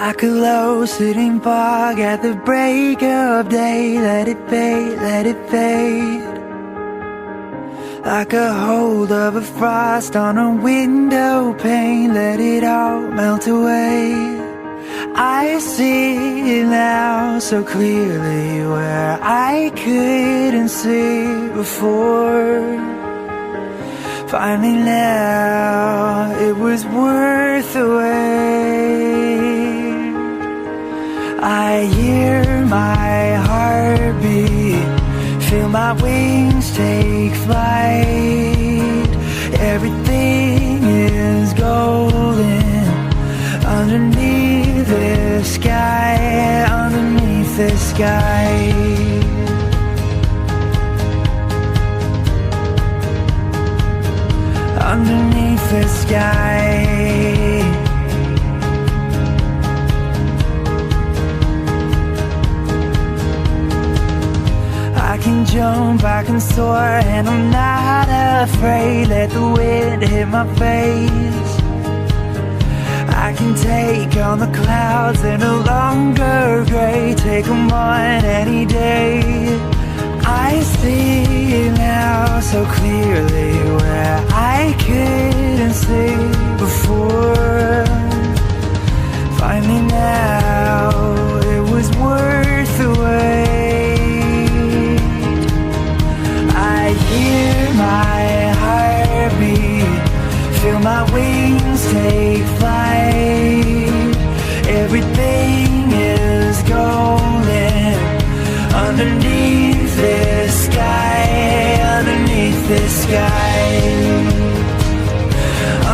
Like a low-sitting fog at the break of day. Let it fade, let it fade. Like a hold of a frost on a window pane. Let it all melt away. I see it now so clearly where I couldn't see before. Finally now it was worth the wait. I hear my heartbeat, feel my wings take flight. Everything is golden underneath this sky, underneath this sky. Underneath the sky. I can jump, I can soar, and I'm not afraid. Let the wind hit my face. I can take on the clouds, they're no longer gray. Take them on any day. I see now so clearly where I couldn't see before. Finally now it was worth the wait. I hear my heartbeat, feel my wings take flight. Everything is golden underneath this sky, underneath this sky,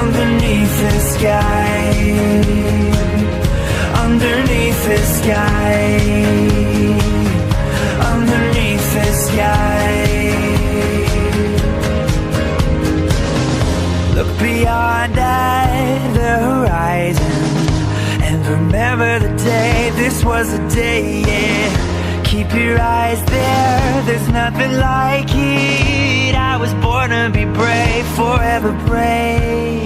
underneath this sky, underneath this sky, underneath this sky. Look beyond at the horizon and remember the day. This was the day, yeah. Keep your eyes there, there's nothing like it. I was born to be brave, forever brave.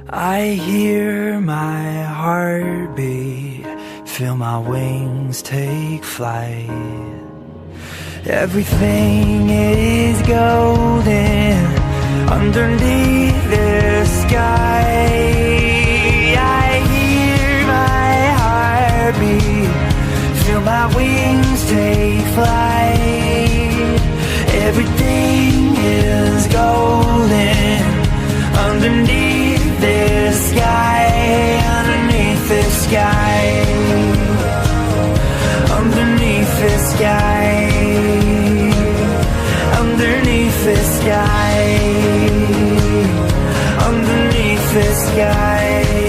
I hear my heartbeat, feel my wings take flight. Everything is golden underneath the sky. I hear my heartbeat, feel my wings take flight. Everything is golden underneath this sky, underneath this sky, underneath this sky, underneath this sky, underneath this sky.